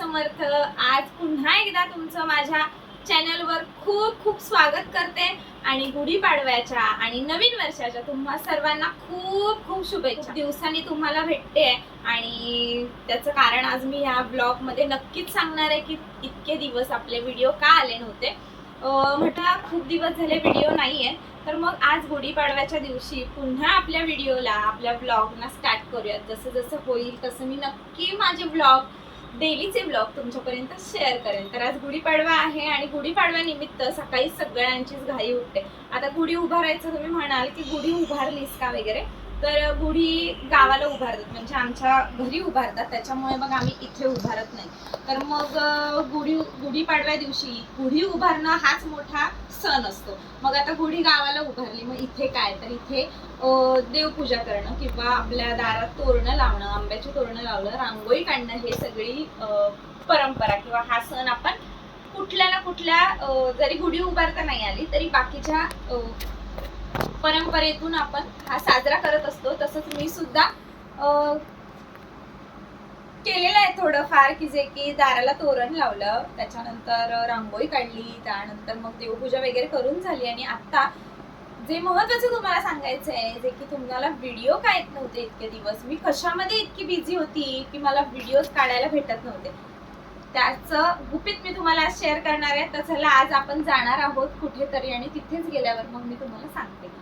समर्थ। आज पुन्हा एकदा तुमचं माझ्या चॅनलवर खूप खूप स्वागत करते आणि गुढीपाडव्याच्या आणि नवीन वर्षाच्या तुम्हा सर्वांना खूप खूप शुभेच्छा। दिवसांनी तुम्हाला भेटते आणि त्याचं कारण आज मी ह्या ब्लॉग मध्ये नक्कीच सांगणार आहे की इतके दिवस आपले व्हिडिओ का आले नव्हते। म्हटलं खूप दिवस झाले व्हिडिओ नाहीये, तर मग आज गुढीपाडव्याच्या दिवशी पुन्हा आपल्या व्हिडिओला आपल्या ब्लॉगना स्टार्ट करूयात। जसं जसं होईल तसं मी नक्की माझे ब्लॉग डेलीचे ब्लॉग तुमच्यापर्यंत शेअर करेन। तर आज गुढीपाडवा आहे आणि गुढीपाडव्यानिमित्त सकाळी सगळ्यांचीच घाई उठते। आता गुढी उभारायचं तुम्ही म्हणाल की गुढी उभारलीस का वगैरे, तर गुढी गावाला उभारतात म्हणजे आमच्या घरी उभारतात, त्याच्यामुळे मग आम्ही इथे उभारत नाही। तर मग गुढीपाडव्या दिवशी गुढी उभारणं हाच मोठा सण असतो। मग आता गुढी गावाला उभारली, मग इथे काय, तर इथे देवपूजा करणं किंवा आपल्या दारात तोरणं लावणं, आंब्याची तोरणं लावणं, रांगोळी काढणं, हे सगळी परंपरा किंवा हा सण आपण कुठल्या ना कुठल्या जरी गुढी उभारता नाही आली तरी बाकीच्या परंपरेतून आपण हा साजरा करत असतो। तसंच मी सुद्धा केलेलं आहे थोडंफार, की जे की दाराला तोरण लावलं, त्याच्यानंतर रांगोळी काढली, त्यानंतर मग देवपूजा वगैरे करून झाली। आणि आता जे महत्त्वाचं तुम्हाला सांगायचं आहे, जे की तुम्हाला व्हिडिओ का येत नव्हते इतके दिवस, मी कशामध्ये इतकी बिझी होती की मला व्हिडिओज काढायला भेटत नव्हते, त्याचं गुपित मी तुम्हाला शेअर करणार आहे। तर चला आज आपण जाणार आहोत कुठेतरी आणि तिथेच गेल्यावर मग मी तुम्हाला सांगते।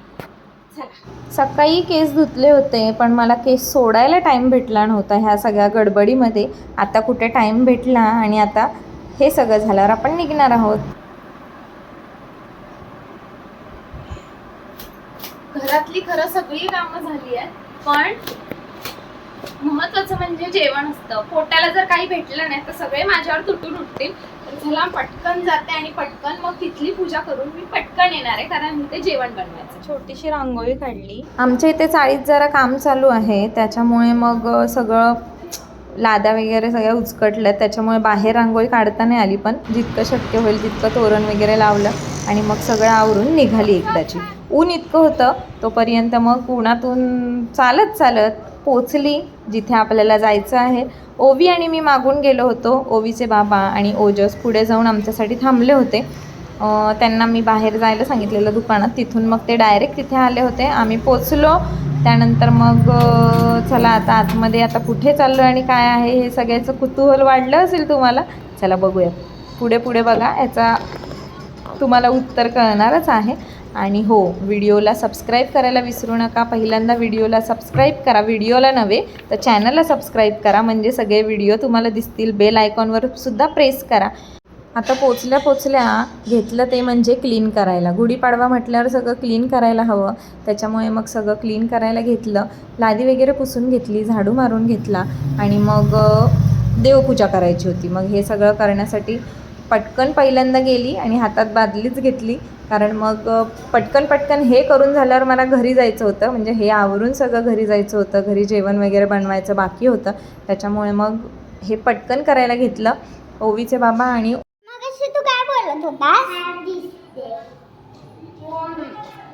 सकाळी केस धुतले होते, पण मला केस सोडायला टाईम भेटला नव्हता ह्या सगळ्या गडबडीमध्ये। आता कुठे टाईम भेटला आणि आता हे सगळं झाल्यावर आपण निघणार आहोत। घरातली खरं सगळी कामं झाली आहेत, पण महत्वाचं म्हणजे जेवण असतं। पोटाला जर काही भेटलं नाही तर सगळे माझ्यावर तुटून उठतील। तर चला पटकन जाते आणि पटकन मग तिथली पूजा करून मी पटकन येणार आहे, कारण इथे जेवण बनवायचं। छोटीशी रांगोळी काढली। आमच्या इथे चाळीत जरा काम चालू आहे, त्याच्यामुळे मग सगळं लाद्या वगैरे सगळ्या उचकटल्या, त्याच्यामुळे बाहेर रांगोळी काढता नाही आली, पण जितकं शक्य होईल तितकं तोरण वगैरे लावलं आणि मग सगळं आवरून निघाली एकदाची। ऊन इतकं होतं तोपर्यंत मग उन्हातून चालत चालत पोचली जिथे आपल्याला जायचं आहे। ओवी आणि मी मागून गेलो होतो, ओवीचे बाबा आणि ओजस पुढे जाऊन आमच्यासाठी थांबले होते। त्यांना मी बाहेर जायला सांगितलेलं दुकानात, तिथून मग ते डायरेक्ट तिथे आले होते। आम्ही पोचलो, त्यानंतर मग चला आता आतमध्ये आता कुठे चाललो आणि काय आहे हे सगळ्याचं कुतूहल वाढलं असेल तुम्हाला। चला बघूया, पुढे पुढे बघा, याचा तुम्हाला उत्तर कळणारच आहे। आणि हो, व्हिडिओला सबस्क्राईब करायला विसरू नका। पहिल्यांदा व्हिडिओला सबस्क्राईब करा, व्हिडिओला नव्हे तर चॅनलला सबस्क्राईब करा, म्हणजे सगळे व्हिडिओ तुम्हाला दिसतील। बेल आयकॉनवर सुद्धा प्रेस करा। आता पोचल्या घेतलं ते म्हणजे क्लीन करायला। गुढीपाडवा म्हटल्यावर सगळं क्लीन करायला हवं, त्याच्यामुळे मग सगळं क्लीन करायला घेतलं। लादी वगैरे पुसून घेतली, झाडू मारून घेतला आणि मग देवपूजा करायची होती। मग हे सगळं करण्यासाठी पटकन पहिल्यांदा गेली आणि हातात बादलीच घेतली, कारण मग पटकन हे करून झाल्यावर मला घरी जायचं होतं, म्हणजे हे आवरून सगळं घरी जायचं होतं। घरी जेवण वगैरे बनवायचं बाकी होतं, त्याच्यामुळे मग हे पटकन करायला घेतलं। ओवीचे बाबा आणि तू काय बोलत होतास?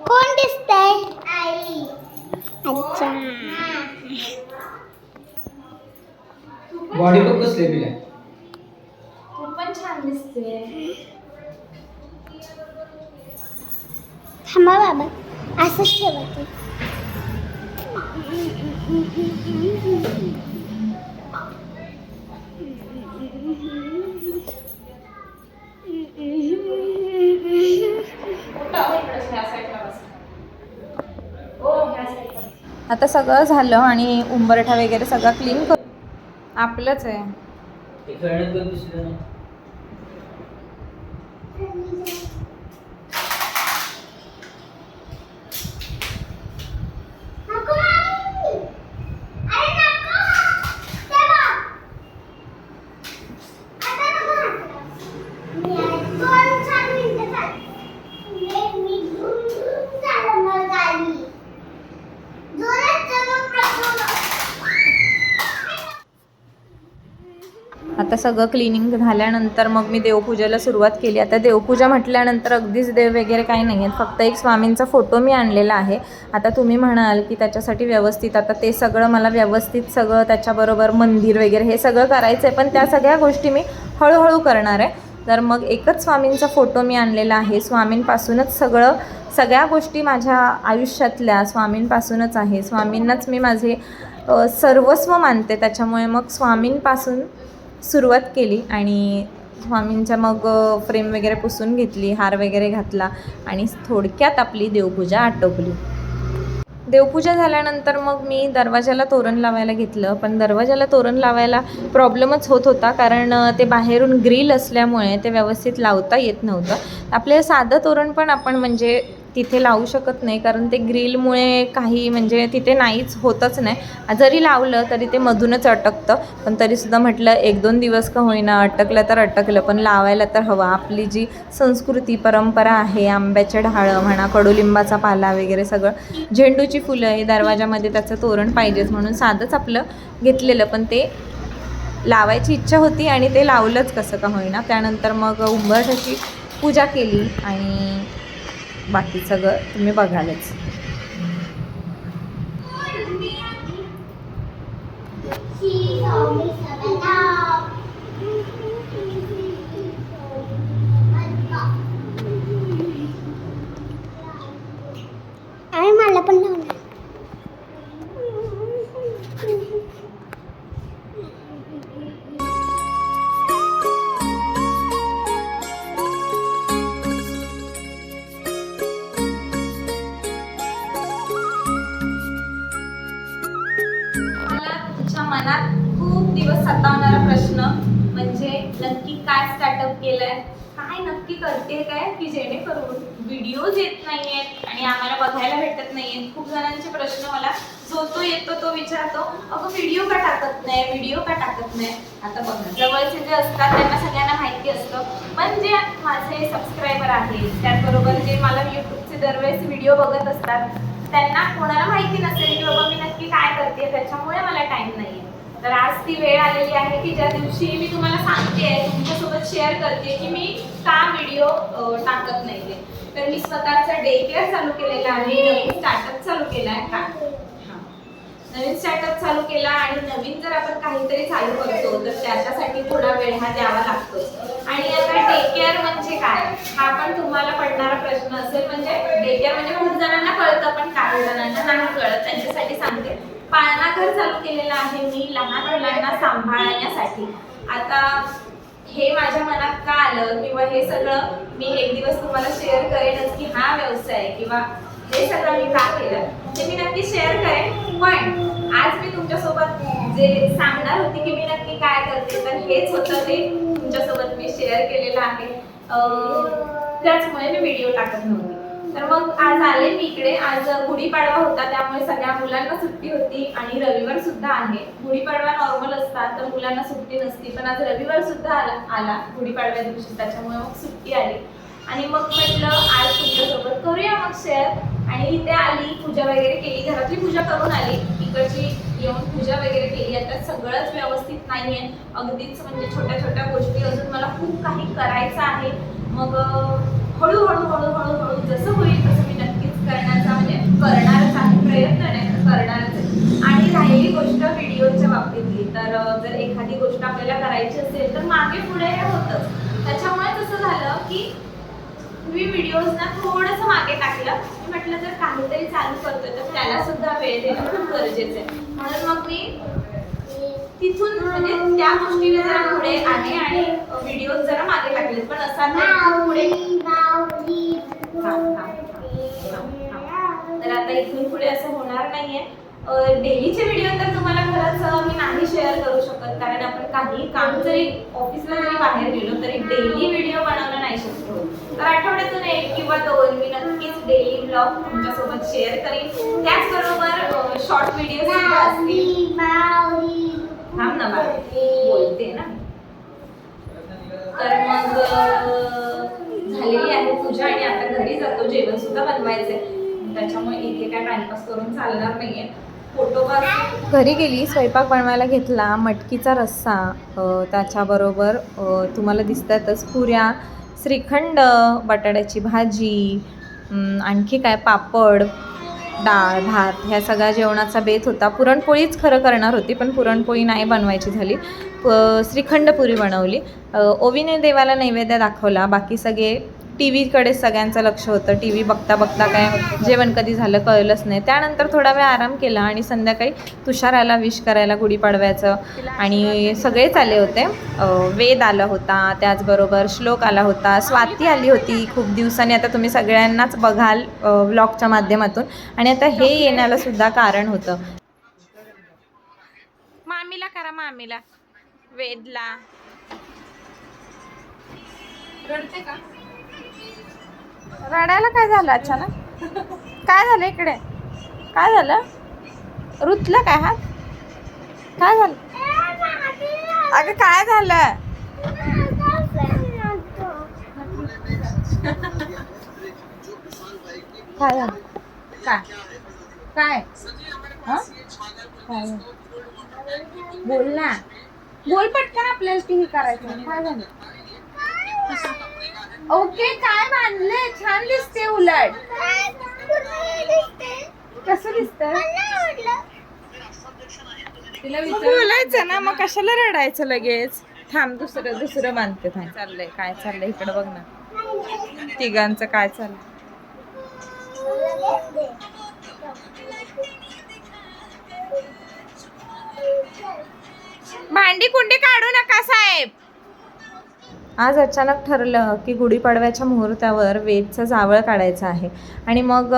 कोण दिसतंय? आई। अच्छा, बॉडी बघ कसली बिला, तू पण छान दिसते। थांबा बाबा, असंच ठेवते। आता सगळं झालं आणि उंबरठा वगैरे सगळं क्लीन कर, आपलंच आहे। ते कळत पण दुसरं नाही। आता आता सगळं क्लिनिंग झाल्यानंतर मग मी देवपूजेला सुरुवात केली. आता देवपूजा म्हटल्यानंतर अगदीच देव वगैरे काही नाही आहेत, फक्त एक स्वामींचा फोटो मी आणलेला आहे. आता तुम्ही म्हणाल की त्याच्यासाठी व्यवस्थित आता ते सगळं मला व्यवस्थित सगळं त्याच्याबरोबर मंदिर वगैरे हे सगळं करायचं आहे, पण त्या सगळ्या गोष्टी मी हळूहळू करणार आहे. तर मग एकच स्वामींचा फोटो मी आणलेला आहे. स्वामींपासूनच सगळ्या गोष्टी माझ्या आयुष्यातल्या स्वामींपासूनच आहे. स्वामींनाच मी माझे सर्वस्व मानते, त्याच्यामुळे मग स्वामींपासून सुरुवात केली आणि स्वामींच्या मग फ्रेम वगैरे पुसून घेतली, हार वगैरे घातला आणि थोडक्यात आपली देवपूजा आटोपली. देवपूजा झाल्यानंतर मग मी दरवाजाला तोरण लावायला घेतलं, पण दरवाजाला तोरण लावायला प्रॉब्लेमच होत होता, कारण ते बाहेरून ग्रिल असल्यामुळे ते व्यवस्थित लावता येत नव्हतं. आपले साधं तोरण पण आपण म्हणजे तिथे लावू शकत नाही, कारण ते ग्रिलमुळे काही म्हणजे तिथे नाहीच होतच नाही. जरी लावलं तरी ते मधूनच अटकतं, पण तरीसुद्धा म्हटलं 1-2 दिवस का होईना अटकलं तर अटकलं, पण लावायला तर हवा. आपली जी संस्कृती परंपरा आहे, आंब्याचे ढाळं म्हणा, कडुलिंबाचा पाला वगैरे सगळं, झेंडूची फुलं हे दरवाजामध्ये त्याचं तोरण पाहिजेच म्हणून साधंच आपलं घेतलेलं, पण ते लावायची इच्छा होती आणि ते लावलंच कसं का होईना. त्यानंतर मग उंबरठ्याची पूजा केली आणि बाकी सगळं तुम्ही बघालच. आणि मला पण लावणार. मला तुमच्या मनात खूप दिवस सतावणारा प्रश्न म्हणजे नक्की काय स्टार्टअप केलंय, काय नक्की करते काय, की जेणेकरून व्हिडिओज येत नाहीयेत आणि आम्हाला बघायला भेटत नाहीयेत. खूप जणांचे प्रश्न मला जो तो येतो तो विचारतो, अगं व्हिडिओ का टाकत नाही. आता बघा, जवळचे जे असतात त्यांना सगळ्यांना माहिती असतं, पण जे माझे सबस्क्रायबर आहेत त्याचबरोबर जे मला यूट्यूबचे दरवेळेस व्हिडिओ बघत असतात त्यांना कोणाला माहिती नसेल की बाबा मी नक्की काय करते, त्याच्यामुळे मला टाईम नाही आहे. तर आज ती वेळ आलेली आहे की ज्या दिवशी मी तुम्हाला सांगते तुमच्यासोबत शेअर करते की मी का व्हिडिओ टाकत नाही. तर मी स्वतःचा डे केअर चालू केलेला आहे, नवीन स्टार्टअप चालू केला आहे. नवीन स्टार्टअप चालू केला आणि नवीन जर आपण काहीतरी चालू करतो तर त्याच्यासाठी थोडा वेळ हा द्यावा लागतो. आणि आता डे केअर म्हणजे काय हा पण तुम्हाला पडणारा प्रश्न असेल. म्हणजे डे केअर म्हणजे खूप जणांना कळतं पण काही जणांना नाही कळत, त्यांच्यासाठी सांगते. पाळणाघर चालू केलेलं आहे मी लहान मुलांना सांभाळण्यासाठी. आता हे माझ्या मनात का आलं किंवा हे सगळं मी एक दिवस तुम्हाला शेअर करेनच की हा व्यवसाय किंवा हे सगळं मी का केलं ते मी नक्की शेअर करेन. पण आज मी तुमच्यासोबत जे सांगणार होते की मी नक्की काय करते तर हेच होतं ते तुमच्यासोबत मी शेअर केलेलं आहे. त्याचमुळे मी व्हिडिओ टाकत नव्हती. तर मग आज आले मी इकडे. आज गुढीपाडवा होता त्यामुळे सगळ्या मुलांना सुट्टी होती आणि रविवार सुद्धा आहे. गुढीपाडवा नॉर्मल असतात तर मुलांना सुट्टी नसती, पण आज रविवार सुद्धा आला गुढीपाडव्या दिवशी, त्याच्यामुळे मग सुट्टी आली. आणि मग म्हटलं आज तुमच्यासोबत करूया मग शेअर. आणि इथे आली, पूजा वगैरे केली, घरातली पूजा करून आली, इकडची येऊन पूजा वगैरे केली. आता सगळंच व्यवस्थित नाहीये, अगदीच म्हणजे छोट्या छोट्या गोष्टी अजून मला खूप काही करायचं आहे. मग हळूहळू जसं होईल तसं मी नक्कीच करण्याचा म्हणजे करणारच आहे, प्रयत्न नाही करणारच आहे. आणि राहिली गोष्ट व्हिडिओच्या बाबतीतली, तर जर एखादी गोष्ट आपल्याला करायची असेल तर मागे पुढे हे होतंच. त्याच्यामुळे तसं झालं की मी व्हिडिओजना थोडंसं मागे टाकलं. मी म्हटलं जर काहीतरी चालू करतोय तर त्याला सुद्धा वेळ देणं खूप गरजेचं आहे. म्हणून मग मी तिथून म्हणजे त्या गोष्टीला जरा पुढे आले आणि व्हिडिओ जरा मागे टाकले. पण असा पुढे तर आता इथून पुढे असं होणार नाहीये. डेलीचे व्हिडिओ तर तुम्हाला खरंच मी नाही शेअर करू शकत, कारण आपण काही काम जरी ऑफिसला जरी बाहेर गेलो तरी डेली व्हिडिओ बनवणं नाही शक्य होत. तर आठवड्यातून 1 किंवा 2 मी नक्कीच डेली ब्लॉग तुमच्यासोबत शेअर करीन. त्याचबरोबर शॉर्ट व्हिडिओ सुद्धा असतील. थांब ना बाळ, बोलते ना. तर मग झालेली आहे पूजा आणि आता घरी जातो, जेवण सुद्धा बनवायचंय, त्याच्यामुळे इथे काय टाइमपास करून चालणार नाहीये. घरी गेली, स्वयंपाक बनवायला घेतला, मटकीचा रस्सा, त्याच्याबरोबर तुम्हाला दिसतातच पुऱ्या, श्रीखंड, बटाट्याची भाजी, आणखी काय पापड, डाळ भात, ह्या सगळ्या जेवणाचा बेत होता. पुरणपोळीच खरं करणार होती पण पुरणपोळी नाही बनवायची झाली. श्रीखंड पुरी बनवली. ओवीने देवाला नैवेद्य दाखवला. बाकी सगळे टी व्हीकडे सगळ्यांचं लक्ष होतं. टी व्ही बघता बघता काय जेवण कधी झालं कळलंच नाही. त्यानंतर थोडा वेळ आराम केला आणि संध्याकाळी तुषाराला विश करायला गुढीपाडव्याचं आणि सगळेच आले होते. वेद आला होता, त्याचबरोबर श्लोक आला होता, स्वाती आली होती खूप दिवसांनी. आता तुम्ही सगळ्यांनाच बघाल व्लॉगच्या माध्यमातून. आणि आता हे येण्याला सुद्धा कारण होतं. मामीला करा, मामीला, वेदला. रडते का? रडायला काय झालं अचानक? काय झालं इकडे? काय झालं? रुतलं काय हात? काय झालं? अगं काय झालं? काय झालं? काय काय काय बोल ना, बोल पटकन, आपल्याला टीव्ही करायचं. काय झालं? ओके, काय बांधले? छान दिसते. उलट कसं दिसतंय? बोलायचं ना, मग कशाला रडायचं लगेच? थांब, दुसरं बांधते. थांब. चाललंय काय चाललंय इकडं बघ ना, तिघांचं काय चाललंय. भांडी कुंडी काढू नका साहेब. आज अचानक ठरलं की गुढीपाडव्याच्या मुहूर्तावर वेदचं जावळ काढायचं आहे. आणि मग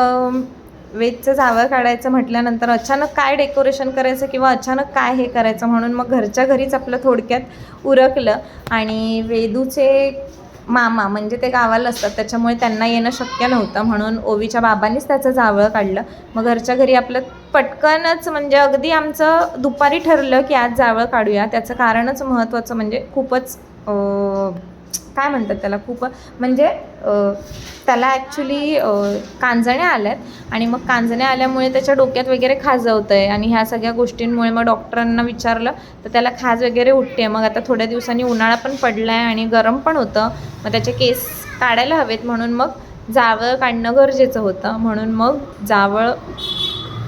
वेदचं जावळ काढायचं म्हटल्यानंतर अचानक काय डेकोरेशन करायचं किंवा अचानक काय हे करायचं म्हणून मग घरच्या घरीच आपलं थोडक्यात उरकलं. आणि वेदूचे मामा म्हणजे ते गावाला असतात, त्याच्यामुळे त्यांना येणं शक्य नव्हतं, म्हणून ओवीच्या बाबांनीच त्याचं जावळ काढलं. मग घरच्या घरी आपलं पटकनच, म्हणजे अगदी आमचं दुपारी ठरलं की आज जावळ काढूया. त्याचं कारणच महत्त्वाचं म्हणजे खूपच काय म्हणतात त्याला, खूप म्हणजे त्याला ॲक्च्युली कांजण्या आल्यात आणि मग कांजण्या आल्यामुळे त्याच्या डोक्यात वगैरे खाजवतं आहे. आणि ह्या सगळ्या गोष्टींमुळे मग डॉक्टरांना विचारलं तर त्याला खाज वगैरे उठते. मग आता थोड्या दिवसांनी उन्हाळा पण पडला आहे आणि गरम पण होतं, मग त्याचे केस काढायला हवेत, म्हणून मग जावळ काढणं गरजेचं होतं. म्हणून मग जावळ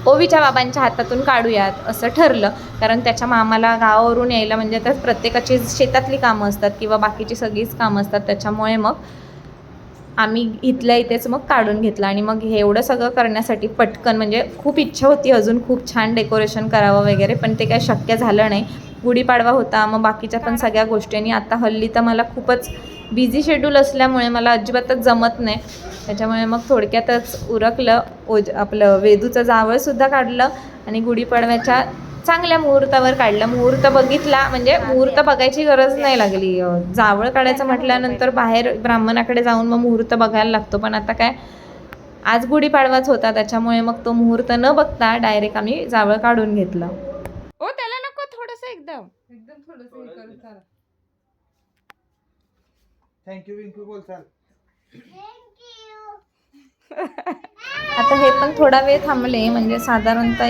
ओवीच्या बाबांच्या हातातून काढूयात असं ठरलं. कारण त्याच्या मामाला गावावरून यायला म्हणजे तर प्रत्येकाची शेतातली कामं असतात किंवा बाकीची सगळीच कामं असतात, त्याच्यामुळे मग आम्ही इथल्या इथेच मग काढून घेतलं. आणि मग हे एवढं सगळं करण्यासाठी पटकन, म्हणजे खूप इच्छा होती अजून खूप छान डेकोरेशन करावं वगैरे, पण ते काही शक्य झालं नाही. गुढीपाडवा होता, मग बाकीच्या पण सगळ्या गोष्टी. आणि आता हल्ली तर मला खूपच बिझी शेड्यूल असल्यामुळे मला अजिबातच जमत नाही, त्याच्यामुळे मग थोडक्यातच उरकलं. आपलं वेदूचं जावळसुद्धा काढलं आणि गुढीपाडव्याच्या चांगल्या मुहूर्तावर काढलं. मुहूर्त बघितला म्हणजे मुहूर्त बघायची गरज नाही लागली. जावळ काढायचं म्हटल्यानंतर बाहेर ब्राह्मणाकडे जाऊन मग मुहूर्त बघायला लागतो, पण आता काय आज गुढीपाडवाच होता, त्याच्यामुळे मग तो मुहूर्त न बघता डायरेक्ट आम्ही जावळ काढून घेतलं. ओ त्याला नको, थोडंसं एकदम थोडंसं. थँक्यू विंकू बोल चाल. आता हे पण थोडा वेळ थांबले, म्हणजे साधारणतः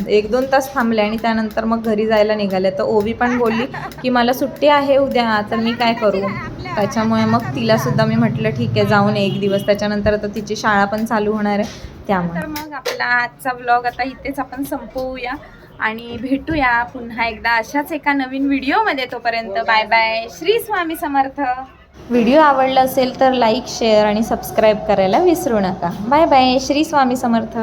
एक दोन तास थांबले आणि त्यानंतर मग घरी जायला निघाले. तर ओवी पण बोलली की मला सुट्टी आहे उद्या, तर मी काय करू. त्याच्यामुळे मग तिलासुद्धा मी म्हटलं ठीक आहे जाऊन एक दिवस, त्याच्यानंतर आता तिची शाळा पण चालू होणार आहे त्यामुळे. तर मग आपला आजचा व्लॉग आता इथेच आपण संपवूया आणि भेटूया पुन्हा एकदा अशाच एका नवीन व्हिडिओमध्ये. तोपर्यंत बाय बाय. श्री स्वामी समर्थ. व्हिडिओ आवडला असेल तर लाईक, शेअर आणि सबस्क्राईब करायला विसरू नका. Bye bye. श्री स्वामी समर्थ.